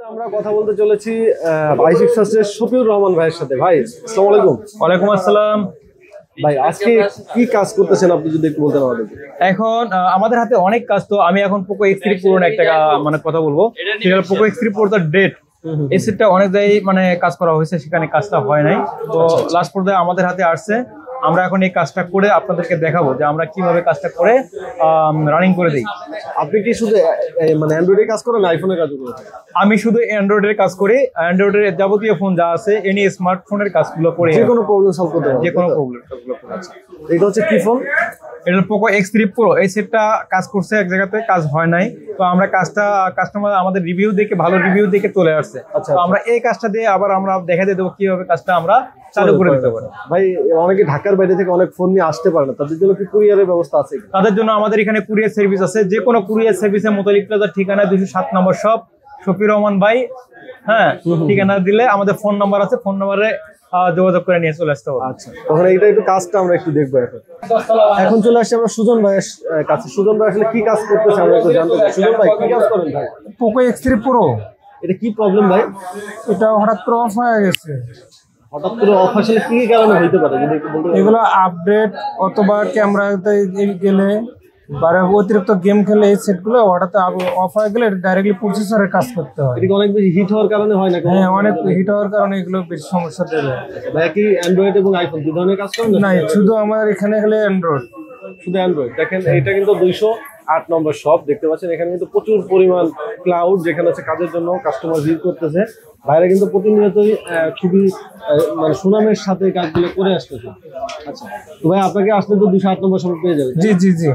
আমরা কথা বলতে চলেছি আইফিক্স ফার্স্টের শফিউর রহমান ভাইয়ের সাথে। ভাই আসসালামু আলাইকুম। ওয়ালাইকুম আসসালাম। ভাই আজকে কি কাজ করতেছেন আপনি যদি একটু বলতেন আমাদের। এখন আমাদের হাতে অনেক কাজ, তো আমি এখন পোকো X3 Pro একটা মানে কথা বলবো। সেটা পোকো X3 Pro তার ডেট এই সেটটা অনেক জায়গায় মানে কাজ করা হয়েছে, সেখানে কাজটা হয় নাই। তো লাস্ট পর্যায়ে আমাদের হাতে আসছে, আমরা এখন এই কাজটা করে আপনাদেরকে দেখাবো যে আমরা কিভাবে কাজটা করে রানিং করে দিই। আপনি কি শুধু মানে অ্যান্ড্রয়েডে কাজ করেন, আইফোনের কাজ করেন? আমি শুধু অ্যান্ড্রয়েডের কাজ করি। অ্যান্ড্রয়েডের যাবতীয় ফোন যা আছে এনি স্মার্টফোনের কাজগুলো করে, যে কোনো প্রবলেম সলভ করতে পারবেন, যে কোনো প্রবলেম সবগুলো করে। এটা হচ্ছে কি ফোন? এটা পোকো X3 Pro। এই সেটটা কাজ করছে এক জায়গাতে, কাজ হয় নাই। তো আমরা কাজটা কাস্টমার আমাদের রিভিউ দেখে, ভালো রিভিউ দেখে চলে আসছে। তো আমরা এই কাজটা দিয়ে আবার আমরা দেখা দিয়ে দেবো কিভাবে কাজটা আমরা চালু করে দিতে পারি। ভাই অনেকে ঢাকার বাইরে থেকে অনেক ফোন নিয়ে আসতে পারে না, তাদের জন্য কি কুরিয়ারের ব্যবস্থা আছে? তাদের জন্য আমাদের এখানে কুরিয়ার সার্ভিস আছে। যে কোনো কুরিয়ার সার্ভিসে মোতালিক প্লাজার ঠিকানা 207 নম্বর শপ, শফিউর রহমান ভাই। হ্যাঁ, ঠিকানা দিলে আমাদের ফোন নাম্বার আছে, ফোন নাম্বারে যোগাযোগ করে নিয়ে চলে আসতে হবে। আচ্ছা, তখন এইটা একটু কাজটা আমরা একটু দেখবো। এখন চলে আসছি আমরা সুজন ভাইয়ের কাছে। সুজন ভাই আসলে কি কাজ করতেছে আমরা একটু জানতে চাই। সুজন ভাই কি কাজ করেন ভাই? পোকো X3 Pro এটা কি প্রবলেম ভাই? এটা হঠাৎ করে অফ হয়ে গেছে। হঠাৎ করে অফ আসলে কি কারণে হইতে পারে যদি একটু বলতে? এগুলো আপডেট অথবা ক্যামেরাতে গেলে বা অতিরিক্ত গেম খেলে এই সেটগুলো হঠাৎ অফ হয়ে গেলে ডাইরেক্টলি প্রসেসরের কাজ করতে হয়। এটা অনেক বেশি হিট হওয়ার কারণে হয় না? হ্যাঁ, অনেক হিট হওয়ার কারণে এগুলো বেশি সমস্যা দেবে। ভাই কি অ্যান্ড্রয়েড এবং আইফোন দুই ধরনের কাজ করেন? না, শুধু আমাদের এখানে গেলে অ্যান্ড্রয়েড, শুধু অ্যান্ড্রয়েড। দেখেন এটা কিন্তু 208 নম্বর শপ দেখতে পাচ্ছেন। এখানে কিন্তু প্রচুর পরিমাণ ক্লাউড যেখানে আছে কাজের জন্য কাস্টমার ভিড় করতেছে। বাইরে কিন্তু প্রতিনিয়তই খুবই মানে সুনামের সাথে কাজগুলো করে আসতেছে। আচ্ছা, তো ভাই আপনাকে আসলে তো 208 নম্বর শপ পেয়ে যাবে। জি জি জি,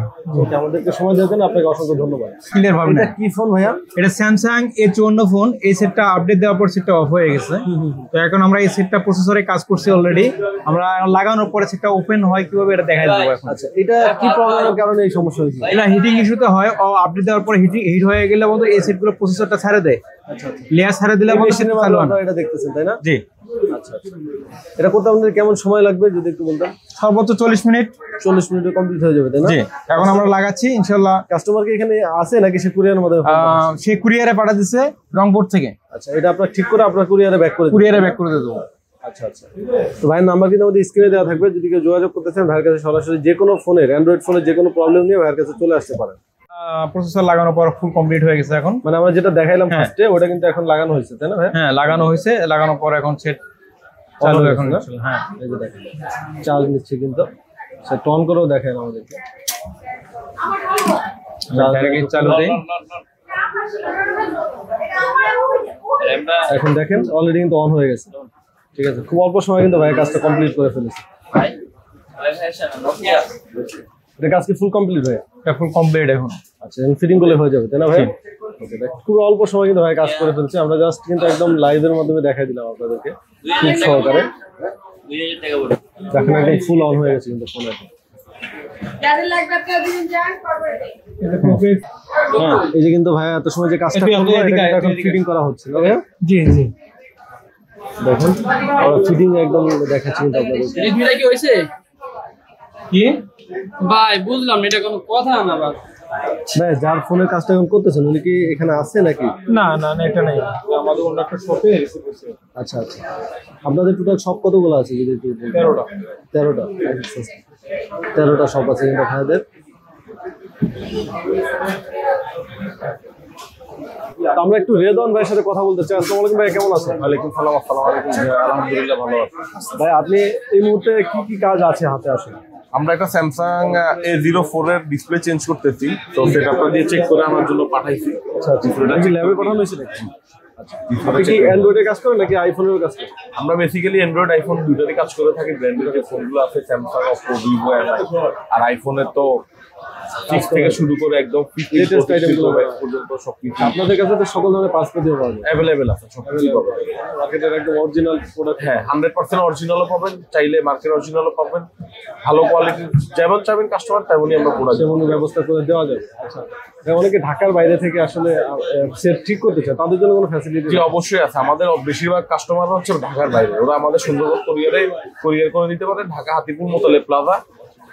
আমাদেরকে সময় দেওয়ার জন্য আপনাকে অসংখ্য ধন্যবাদ। ক্লিয়ার ভাবে এটা কি ফোন ভাইয়া? এটা স্যামসাং A54 ফোন। এই সেটটা আপডেট দেওয়ার পর সেটটা অফ হয়ে গেছে। তো এখন আমরা এই সেটটা প্রসেসরে কাজ করছি অলরেডি। আমরা লাগানোর পরে সেটটা ওপেন হয় কিভাবে এটা দেখাই দেবো এখন। আচ্ছা, এটা কি প্রবলেমের কারণে এই সমস্যা হয়েছে? এটা হিটিং ইস্যুতে হয়। আপডেট দেওয়ার পরে হিট হয়ে গেলে বলতো এই সেটগুলো প্রসেসরটা ছেড়ে দেয়। আচ্ছা আচ্ছা, লেয়ার ছেড়ে দিলে মেশিনের মাধ্যমে আপনারা এটা দেখতেছেন তাই না? জি। আচ্ছা আচ্ছা, এটা করতে আমাদের কেমন সময় লাগবে যদি একটু বলতেন? সর্বোচ্চ 40 মিনিট। 40 মিনিটে কমপ্লিট হয়ে যাবে তাই না? জি, এখন আমরা লাগাচ্ছি ইনশাআল্লাহ। কাস্টমার কি এখানে আছে নাকি সে কুরিয়ারের মধ্যে? সে কুরিয়ারে পাঠা দিছে রংপুর থেকে। আচ্ছা, এটা আপনার ঠিক করে আপনার কুরিয়ারে ব্যাক করে দেবো। আচ্ছা আচ্ছা, তো ভাইয়ের নাম্বার কিন্তু আমাদের স্ক্রিনে দেওয়া থাকবে। যদি কেউ যোগাযোগ করতে চান ভাইয়ের কাছে সরাসরি যে কোনো ফোনের, অ্যান্ড্রয়েড ফোনের যে কোনো প্রবলেম নিয়ে ভাইয়ের কাছে চলে আসতে পারেন। প্রসেসর লাগানোর পর ফুল কমপ্লিট হয়ে গেছে এখন। মানে আমরা যেটা দেখাইলাম ফার্স্টে ওটা কিন্তু এখন লাগানো হয়েছে তাই না ভাই? হ্যাঁ, লাগানো হয়েছে। লাগানোর পর এখন সেট চালু এখন। হ্যাঁ, এই যে দেখেন চার্জ নিচ্ছে কিন্তু। সে টন করেও দেখেন আমাদেরকে। ডাইরেক্টলি চালু দেই। এখন দেখেন অলরেডি কিন্তু অন হয়ে গেছে। ঠিক আছে, খুব অল্প সময় কিন্তু ভাই কাজটা কমপ্লিট করে ফেলেছে। এটা কাজ কি ফুল কমপ্লিট ভাই? এটা ফুল কমপ্লিট এখন। আচ্ছা, ফিটিং করলে হয়ে যাবে তাই না ভাই? খুব অল্প সময় কিন্তু ভাই কাজ করে ফেলছে। আমরা জাস্ট কিন্তু একদম লাইভের মাধ্যমে দেখাই দিলাম আপনাদেরকে খুব সহকারে। দেখেন একদম ফুল অন হয়ে গেছে কিন্তু ফোন এখন। এই যে কিন্তু ভাই এত সময় যে কাজটা করলো এটা এখন ফিটিং করা হচ্ছে না ভাই? জি জি, দেখেন আমরা ফিটিং একদম দেখাচ্ছি কিন্তু আপনাদেরকে। এটা কি হইছে কি ভাই? বুঝলাম এটা কোনো কথা না ভাই। ভাই যার ফোনের কাজটা এখন করতেছেন উনি কি এখানে আছে নাকি? না না না, এটা নেই, আমাদের অন্য একটা শপে রিসিভ করছে। আচ্ছা আচ্ছা, আপনাদের টোটাল শপ কতগুলো আছে যদি একটু বলতেন? 13টা। 13টা শপ আছে কিন্তু ভাইদের। আমরা একটু রেদওয়ান ভাইয়ের সাথে কথা বলতে চাই। আসসালামু আলাইকুম ভাই, কেমন আছেন? ওয়ালাইকুম সালাম। আসসালামু আলাইকুম। আলহামদুলিল্লাহ ভালো আছি। ভাই আপনি এই মুহূর্তে কি কি কাজ আছে হাতে আসলে? আমরা একটা স্যামসাং A04 এর ডিসপ্লে চেঞ্জ করতেছি, তো সেটা আপনারা দিয়ে চেক করে আমার জন্য পাঠাইছি। আচ্ছা আচ্ছা, এটা কি ল্যাবে পাঠানো হয়েছে নাকি? আচ্ছা, আপনি কি অ্যান্ড্রয়েডে কাজ করেন নাকি আইফোনের কাজ করেন? আমরা বেসিক্যালি অ্যান্ড্রয়েড আইফোন দুটোরই কাজ করে থাকি। ব্র্যান্ডের যে ফোনগুলো আছে স্যামসাং, অপো, ভিভো, আর আইফোনের তো 6 থেকে শুরু করে একদম লেটেস্ট আইটেমগুলো পর্যন্ত সবকিছু আপনাদের কাছে তো সকল ধরনের পাসপোর্ট পাওয়া যায়, অ্যাভেলেবেল আছে। সবকিছু পাবেন মার্কেটের একদম অরিজিনাল প্রোডাক্ট। হ্যাঁ, 100% অরিজিনালও পাবেন, চাইলে মার্কেট অরিজিনালও পাবেন। ভালো কোয়ালিটির যেমন চাইবেন কাস্টমার তেমনই আমরা প্রোডাক্ট তেমন ব্যবস্থা করে দেওয়া যাবে। আচ্ছা, অনেকে ঢাকার বাইরে থেকে আসলে সেট ঠিক করতে চায়, তাদের জন্য কোনো ফ্যাসিলিটি? জি অবশ্যই আছে। আমাদের বেশিরভাগ কাস্টমাররা হচ্ছে ঢাকার বাইরে, ওরা আমাদের সুন্দরবন কুরিয়ার করে দিতে পারে। ঢাকা হাতিপুর মোতালে প্লাজা,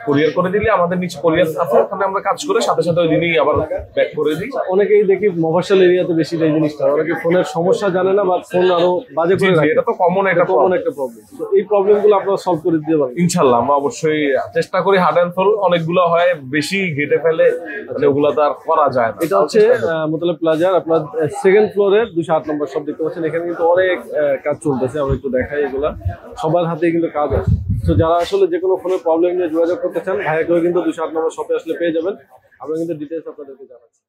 কুরিয়ার করে দিলে আমাদের নিচে কুরিয়ার আছে, ওখানে আমরা কাজ করে সাথে সাথে ওই দিনই আবার ব্যাক করে দিই। অনেকেই দেখি মফস্বল এরিয়াতে বেশি এই জিনিসটা, অনেকে ফোনের সমস্যা জানে না বা ফোন আরো বাজে করে রাখে। এটা তো কমন একটা কমন একটা প্রবলেম। তো এই প্রবলেমগুলো আপনারা সলভ করে দিতে পারবেন ইনশাল্লাহ। আমরা অবশ্যই চেষ্টা করি, হার্ড অ্যান্ড সোল অনেকগুলো হয় বেশি ঘেটে ফেলে, মানে ওগুলো তো আর করা যায় না। এটা হচ্ছে মোতালেব প্লাজার আপনার সেকেন্ড ফ্লোরের 208 নম্বর শপ দেখতে পাচ্ছেন। এখানে কিন্তু অনেক কাজ চলতেছে, আমরা একটু দেখাই এগুলা। সবার হাতেই কিন্তু কাজ আছে। তো যারা আসলে যে কোনো ফোনের প্রবলেম নিয়ে যোগাযোগ করতে চান, ভাইয়াকেও কিন্তু 208 নম্বর শপে আসলে পেয়ে যাবেন। আমরা কিন্তু ডিটেলস আপনাদেরকে জানাচ্ছি।